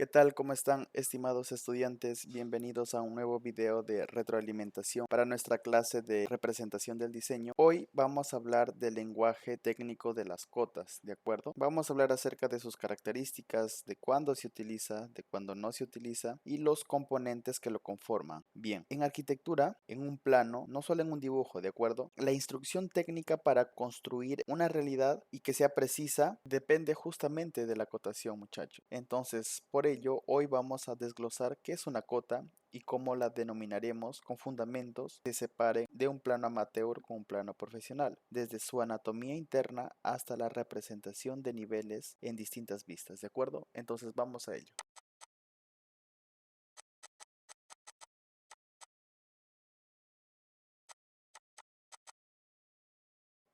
¿Qué tal? ¿Cómo están, estimados estudiantes? Bienvenidos a un nuevo video de retroalimentación para nuestra clase de representación del diseño. Hoy vamos a hablar del lenguaje técnico de las cotas, ¿de acuerdo? Vamos a hablar acerca de sus características, de cuándo se utiliza, de cuándo no se utiliza y los componentes que lo conforman. Bien, en arquitectura, en un plano, no solo en un dibujo, ¿de acuerdo? La instrucción técnica para construir una realidad y que sea precisa depende justamente de la cotación, muchachos. Entonces, por ello, hoy vamos a desglosar qué es una cota y cómo la denominaremos con fundamentos que separen de un plano amateur con un plano profesional, desde su anatomía interna hasta la representación de niveles en distintas vistas, ¿de acuerdo? Entonces vamos a ello.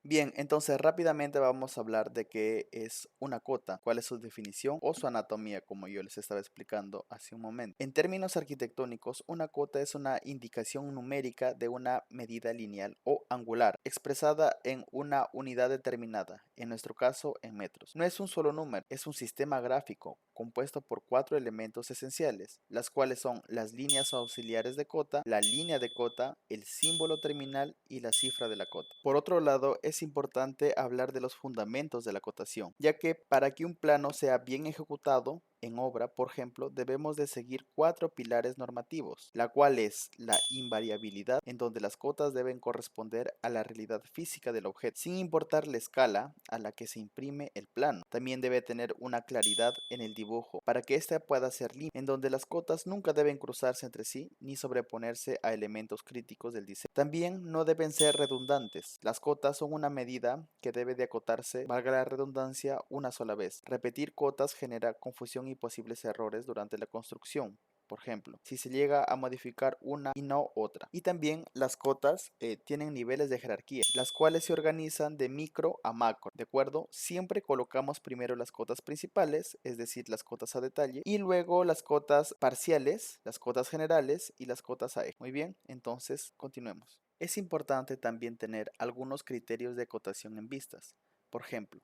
Bien, entonces rápidamente vamos a hablar de qué es una cota, cuál es su definición o su anatomía, como yo les estaba explicando hace un momento. En términos arquitectónicos, una cota es una indicación numérica de una medida lineal o angular, expresada en una unidad determinada, en nuestro caso en metros. No es un solo número, es un sistema gráfico compuesto por 4 elementos esenciales, las cuales son las líneas auxiliares de cota, la línea de cota, el símbolo terminal y la cifra de la cota. Por otro lado, es importante hablar de los fundamentos de la cotación, ya que para que un plano sea bien ejecutado, en obra, por ejemplo, debemos de seguir 4 pilares normativos, la cual es la invariabilidad, en donde las cotas deben corresponder a la realidad física del objeto, sin importar la escala a la que se imprime el plano. También debe tener una claridad en el dibujo, para que ésta pueda ser limpia, en donde las cotas nunca deben cruzarse entre sí, ni sobreponerse a elementos críticos del diseño. También no deben ser redundantes. Las cotas son una medida que debe de acotarse, valga la redundancia, una sola vez. Repetir cotas genera confusión y posibles errores durante la construcción. Por ejemplo, si se llega a modificar una y no otra. Y también las cotas tienen niveles de jerarquía, las cuales se organizan de micro a macro, ¿de acuerdo? Siempre colocamos primero las cotas principales, es decir, las cotas a detalle, y luego las cotas parciales, las cotas generales y las cotas a eje. Muy bien, entonces continuemos. Es importante también tener algunos criterios de cotación en vistas. Por ejemplo,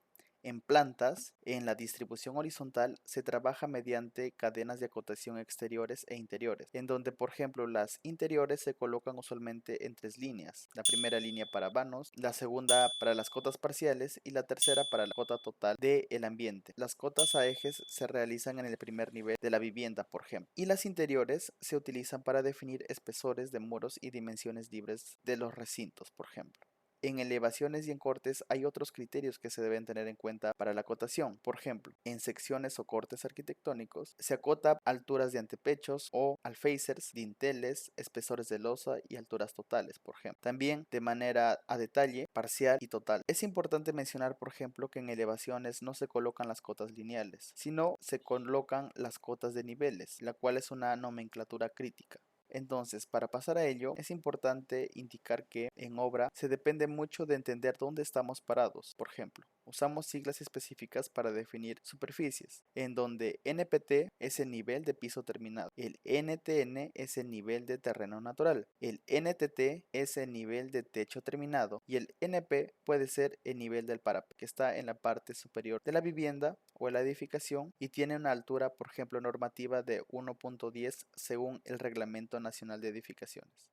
en plantas, en la distribución horizontal se trabaja mediante cadenas de acotación exteriores e interiores, en donde por ejemplo las interiores se colocan usualmente en 3 líneas, la primera línea para vanos, la segunda para las cotas parciales y la tercera para la cota total del ambiente. Las cotas a ejes se realizan en el primer nivel de la vivienda, por ejemplo, y las interiores se utilizan para definir espesores de muros y dimensiones libres de los recintos, por ejemplo. En elevaciones y en cortes hay otros criterios que se deben tener en cuenta para la acotación. Por ejemplo, en secciones o cortes arquitectónicos se acota alturas de antepechos o alféizares, dinteles, espesores de losa y alturas totales, por ejemplo. También de manera a detalle, parcial y total. Es importante mencionar, por ejemplo, que en elevaciones no se colocan las cotas lineales, sino se colocan las cotas de niveles, la cual es una nomenclatura crítica. Entonces, para pasar a ello, es importante indicar que en obra se depende mucho de entender dónde estamos parados. Por ejemplo, usamos siglas específicas para definir superficies, en donde NPT es el nivel de piso terminado, el NTN es el nivel de terreno natural, el NTT es el nivel de techo terminado y el NP puede ser el nivel del parapeto, que está en la parte superior de la vivienda o la edificación y tiene una altura, por ejemplo, normativa de 1.10 según el Reglamento Nacional de Edificaciones.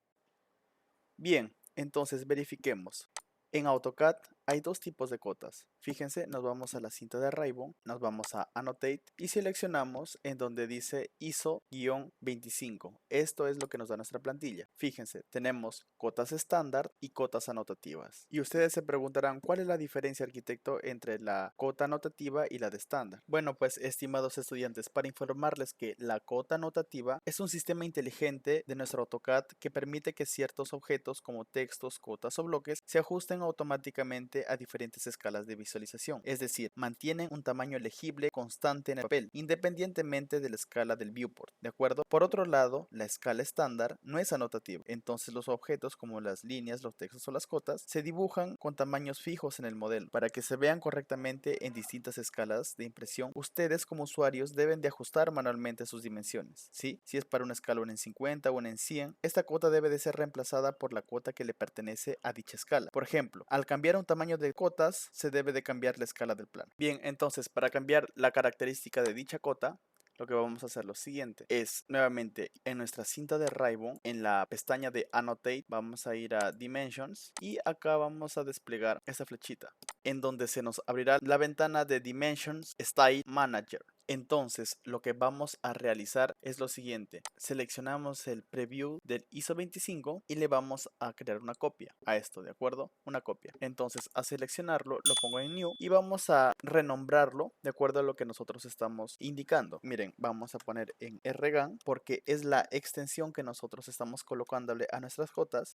Bien, entonces verifiquemos. En AutoCAD hay dos tipos de cotas. Fíjense, nos vamos a la cinta de Raibon, nos vamos a Annotate y seleccionamos en donde dice ISO-25. Esto es lo que nos da nuestra plantilla. Fíjense, tenemos cotas estándar y cotas anotativas. Y ustedes se preguntarán, ¿cuál es la diferencia, arquitecto, entre la cota anotativa y la de estándar? Bueno, pues estimados estudiantes, para informarles que la cota anotativa es un sistema inteligente de nuestro AutoCAD que permite que ciertos objetos como textos, cotas o bloques se ajusten automáticamente a diferentes escalas de visualización, es decir, mantienen un tamaño legible constante en el papel, independientemente de la escala del viewport, ¿de acuerdo? Por otro lado, la escala estándar no es anotativa, entonces los objetos como las líneas, los textos o las cotas se dibujan con tamaños fijos en el modelo. Para que se vean correctamente en distintas escalas de impresión, ustedes como usuarios deben de ajustar manualmente sus dimensiones, ¿sí? Si es para una escala 1 en 50 o 1 en 100, esta cuota debe de ser reemplazada por la cuota que le pertenece a dicha escala. Por ejemplo, al cambiar un tamaño de cotas, se debe de cambiar la escala del plano. Bien, entonces para cambiar la característica de dicha cota, lo que vamos a hacer lo siguiente es nuevamente en nuestra cinta de Ribbon, en la pestaña de Annotate, vamos a ir a Dimensions y acá vamos a desplegar esta flechita en donde se nos abrirá la ventana de Dimensions Style Manager. Entonces lo que vamos a realizar es lo siguiente: seleccionamos el preview del ISO 25 y le vamos a crear una copia a esto, ¿de acuerdo? Una copia. Entonces a seleccionarlo lo pongo en New y vamos a renombrarlo de acuerdo a lo que nosotros estamos indicando. Miren, vamos a poner en RGAN porque es la extensión que nosotros estamos colocándole a nuestras cotas,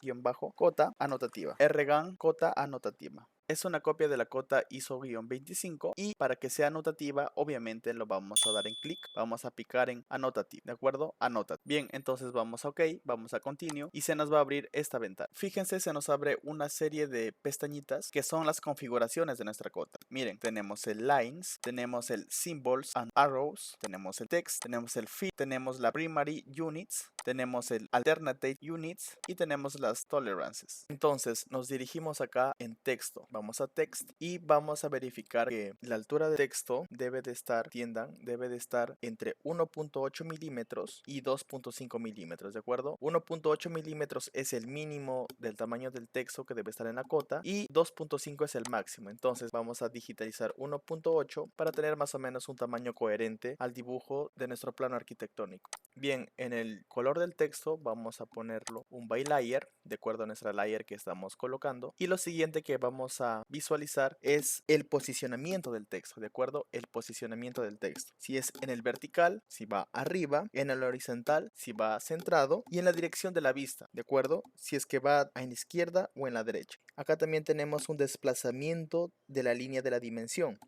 cota anotativa. RGAN cota anotativa. Es una copia de la cota ISO-25 y para que sea anotativa obviamente lo vamos a dar en clic, vamos a picar en Annotative, ¿de acuerdo? Anota. Bien, entonces vamos a OK, vamos a Continue y se nos va a abrir esta ventana. Fíjense, se nos abre una serie de pestañitas que son las configuraciones de nuestra cota. Miren, tenemos el Lines, tenemos el Symbols and Arrows, tenemos el Text, tenemos el Fit, tenemos la Primary Units, tenemos el Alternate Units y tenemos las Tolerances. Entonces nos dirigimos acá en texto. Vamos a text y vamos a verificar que la altura de texto debe de estar, debe de estar entre 1.8 milímetros y 2.5 milímetros, ¿de acuerdo? 1.8 milímetros es el mínimo del tamaño del texto que debe estar en la cota y 2.5 es el máximo. Entonces vamos a digitalizar 1.8 para tener más o menos un tamaño coherente al dibujo de nuestro plano arquitectónico. Bien, en el color del texto vamos a ponerlo un by layer, de acuerdo a nuestra layer que estamos colocando. Y lo siguiente que vamos a visualizar es el posicionamiento del texto, de acuerdo, el posicionamiento del texto. Si es en el vertical, si va arriba, en el horizontal, si va centrado y en la dirección de la vista, de acuerdo, si es que va en la izquierda o en la derecha. Acá también tenemos un desplazamiento de la línea de la dimensión,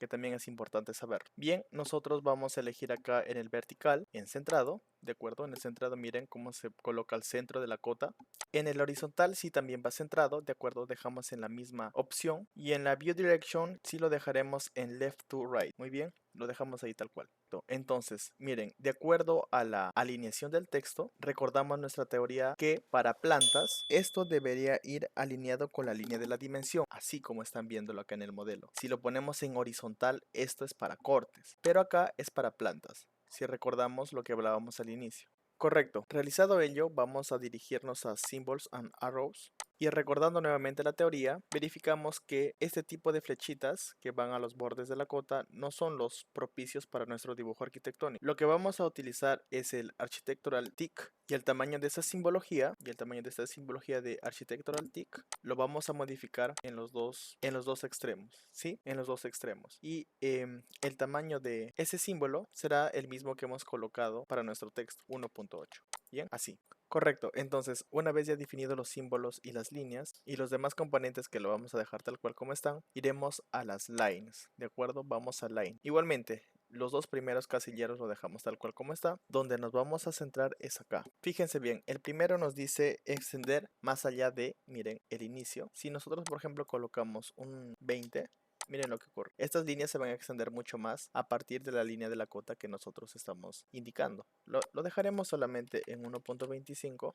que también es importante saber. Bien, nosotros vamos a elegir acá en el vertical, en centrado, de acuerdo, en el centrado miren cómo se coloca al centro de la cota. En el horizontal sí también va centrado, de acuerdo, dejamos en la misma opción. Y en la view direction sí lo dejaremos en left to right, muy bien, lo dejamos ahí tal cual. Entonces, miren, de acuerdo a la alineación del texto, recordamos nuestra teoría que para plantas esto debería ir alineado con la línea de la dimensión, así como están viéndolo acá en el modelo. Si lo ponemos en horizontal, esto es para cortes, pero acá es para plantas, si recordamos lo que hablábamos al inicio. Correcto, realizado ello, vamos a dirigirnos a Symbols and Arrows. Y recordando nuevamente la teoría, verificamos que este tipo de flechitas que van a los bordes de la cota no son los propicios para nuestro dibujo arquitectónico. Lo que vamos a utilizar es el Architectural Tick y el tamaño de esta simbología de Architectural Tick lo vamos a modificar en los dos extremos, ¿sí? En los dos extremos. Y el tamaño de ese símbolo será el mismo que hemos colocado para nuestro texto, 1.8. Bien, así. Correcto, entonces una vez ya definidos los símbolos y las líneas y los demás componentes que lo vamos a dejar tal cual como están, iremos a las lines, ¿de acuerdo? Vamos a line. Igualmente, los dos primeros casilleros lo dejamos tal cual como está. Donde nos vamos a centrar es acá. Fíjense bien, el primero nos dice extender más allá de, miren, el inicio. Si nosotros por ejemplo colocamos un 20, miren lo que ocurre. Estas líneas se van a extender mucho más a partir de la línea de la cota que nosotros estamos indicando. Lo dejaremos solamente en 1.25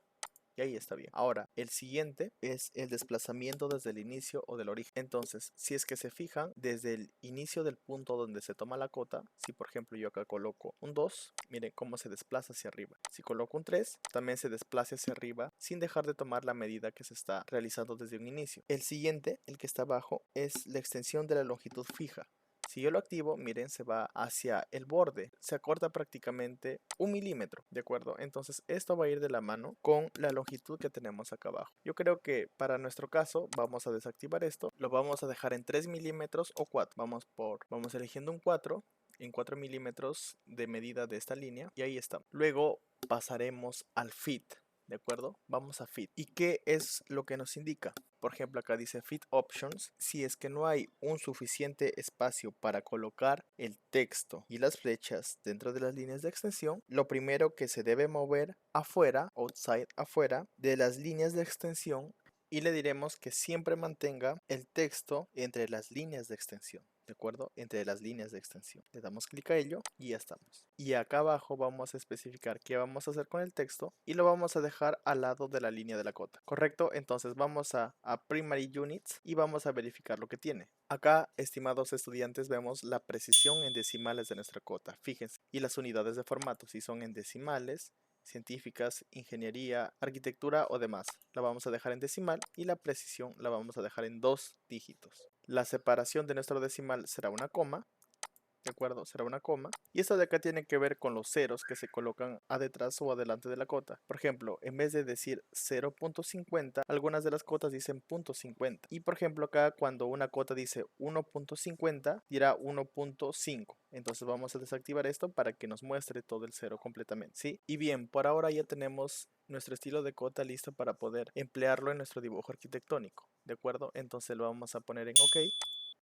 y ahí está bien. Ahora, el siguiente es el desplazamiento desde el inicio o del origen. Entonces, si es que se fijan, desde el inicio del punto donde se toma la cota, si por ejemplo yo acá coloco un 2, miren cómo se desplaza hacia arriba. Si coloco un 3, también se desplaza hacia arriba sin dejar de tomar la medida que se está realizando desde un inicio. El siguiente, el que está abajo, es la extensión de la longitud fija. Si yo lo activo, miren, se va hacia el borde, se acorta prácticamente 1 milímetro, ¿de acuerdo? Entonces esto va a ir de la mano con la longitud que tenemos acá abajo. Yo creo que para nuestro caso vamos a desactivar esto, lo vamos a dejar en 3 milímetros o 4. Vamos eligiendo un 4 en 4 milímetros de medida de esta línea y ahí está. Luego pasaremos al fit. ¿De acuerdo? Vamos a Fit. ¿Y qué es lo que nos indica? Por ejemplo, acá dice Fit Options. Si es que no hay un suficiente espacio para colocar el texto y las flechas dentro de las líneas de extensión, lo primero que se debe mover afuera, outside, afuera, de las líneas de extensión y le diremos que siempre mantenga el texto entre las líneas de extensión. ¿De acuerdo? Entre las líneas de extensión. Le damos clic a ello y ya estamos. Y acá abajo vamos a especificar qué vamos a hacer con el texto y lo vamos a dejar al lado de la línea de la cota. ¿Correcto? Entonces vamos a Primary Units y vamos a verificar lo que tiene. Acá, estimados estudiantes, vemos la precisión en decimales de nuestra cota. Fíjense. Y las unidades de formato, si son en decimales, científicas, ingeniería, arquitectura o demás. La vamos a dejar en decimal y la precisión la vamos a dejar en 2 dígitos. La separación de nuestro decimal será una coma, ¿de acuerdo? Será una coma. Y esto de acá tiene que ver con los ceros que se colocan a detrás o adelante de la cota. Por ejemplo, en vez de decir 0.50, algunas de las cotas dicen .50. Y por ejemplo, acá cuando una cota dice 1.50, dirá 1.5. Entonces vamos a desactivar esto para que nos muestre todo el cero completamente, ¿sí? Y bien, por ahora ya tenemos nuestro estilo de cota listo para poder emplearlo en nuestro dibujo arquitectónico, ¿de acuerdo? Entonces lo vamos a poner en OK.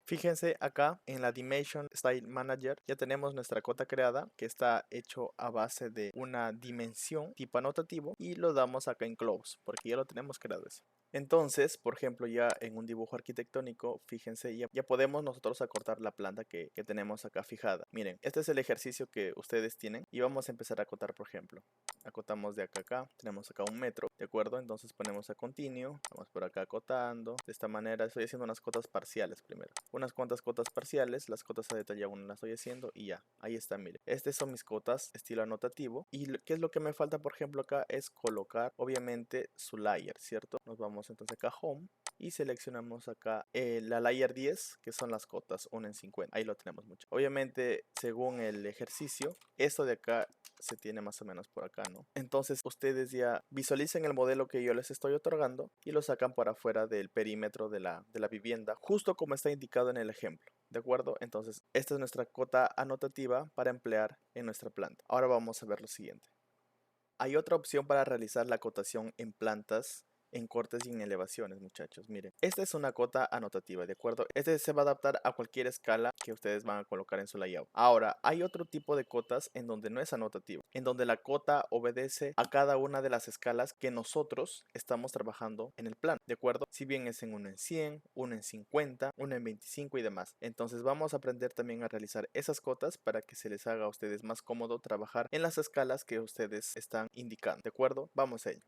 Fíjense acá en la Dimension Style Manager ya tenemos nuestra cota creada que está hecho a base de una dimensión tipo anotativo y lo damos acá en Close porque ya lo tenemos creado eso. Entonces, por ejemplo, ya en un dibujo arquitectónico, fíjense, ya podemos nosotros acortar la planta que tenemos acá fijada. Miren, este es el ejercicio que ustedes tienen y vamos a empezar a acotar, por ejemplo. Acotamos de acá a acá, tenemos acá 1 metro, ¿de acuerdo? Entonces ponemos a continuo, vamos por acá acotando. De esta manera estoy haciendo unas cotas parciales primero. Unas cuantas cotas parciales, las cotas a detalle aún no las estoy haciendo y ya, ahí está, mire. Estas son mis cotas estilo anotativo. Y ¿qué es lo que me falta, por ejemplo, acá? Es colocar, obviamente, su layer, ¿cierto? Nos vamos entonces acá a Home y seleccionamos acá la layer 10, que son las cotas 1 en 50. Ahí lo tenemos mucho. Obviamente, según el ejercicio, esto de acá se tiene más o menos por acá, ¿no? Entonces ustedes ya visualicen el modelo que yo les estoy otorgando y lo sacan por afuera del perímetro de la vivienda, justo como está indicado en el ejemplo. ¿De acuerdo? Entonces esta es nuestra cota anotativa para emplear en nuestra planta. Ahora vamos a ver lo siguiente. Hay otra opción para realizar la acotación en plantas, en cortes y en elevaciones, muchachos. Miren, esta es una cota anotativa, ¿de acuerdo? Este se va a adaptar a cualquier escala que ustedes van a colocar en su layout. Ahora, hay otro tipo de cotas en donde no es anotativo, en donde la cota obedece a cada una de las escalas que nosotros estamos trabajando en el plan, ¿de acuerdo? Si bien es en 1 en 100, 1 en 50, 1 en 25 y demás. Entonces vamos a aprender también a realizar esas cotas para que se les haga a ustedes más cómodo trabajar en las escalas que ustedes están indicando, ¿de acuerdo? Vamos a ello.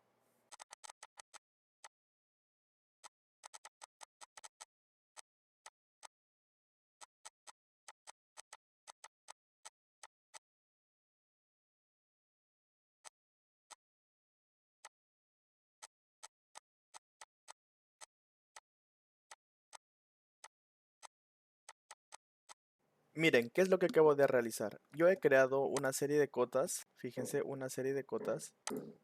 Miren, ¿qué es lo que acabo de realizar? Yo he creado una serie de cotas, fíjense, una serie de cotas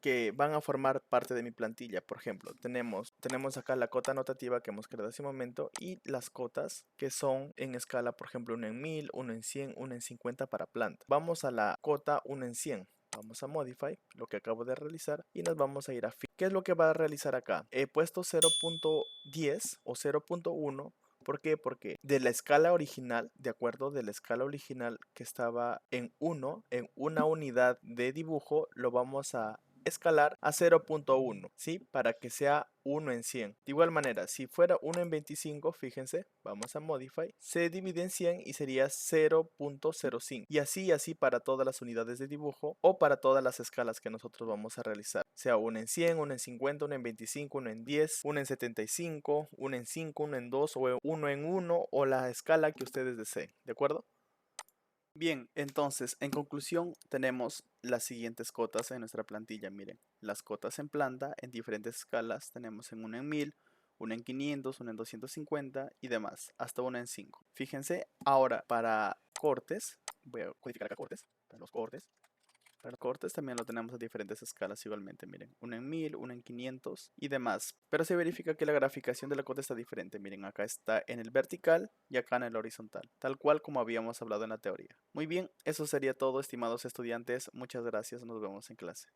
que van a formar parte de mi plantilla. Por ejemplo, tenemos acá la cota anotativa que hemos creado hace un momento y las cotas que son en escala, por ejemplo, 1 en 1000, 1 en 100, 1 en 50 para planta. Vamos a la cota 1 en 100. Vamos a Modify, lo que acabo de realizar, y nos vamos a ir a Fit. ¿Qué es lo que va a realizar acá? He puesto 0.10 o 0.1. ¿Por qué? Porque de la escala original, de acuerdo, de la escala original que estaba en 1, en una unidad de dibujo, lo vamos a escalar a 0.1, ¿sí? Para que sea 1 en 100. De igual manera, si fuera 1 en 25, fíjense, vamos a Modify, se divide en 100 y sería 0.05. Y así para todas las unidades de dibujo o para todas las escalas que nosotros vamos a realizar. Sea 1 en 100, 1 en 50, 1 en 25, 1 en 10, 1 en 75, 1 en 5, 1 en 2 o 1 en 1 o la escala que ustedes deseen, ¿de acuerdo? Bien, entonces, en conclusión, tenemos las siguientes cotas en nuestra plantilla. Miren, las cotas en planta en diferentes escalas. Tenemos en 1 en 1000, 1 en 500, 1 en 250 y demás, hasta 1 en 5. Fíjense, ahora para cortes, voy a codificar acá cortes, para los cortes. Para los cortes también lo tenemos a diferentes escalas igualmente, miren, 1 en 1000, 1 en 500 y demás. Pero se verifica que la graficación de la cota está diferente, miren, acá está en el vertical y acá en el horizontal, tal cual como habíamos hablado en la teoría. Muy bien, eso sería todo, estimados estudiantes, muchas gracias, nos vemos en clase.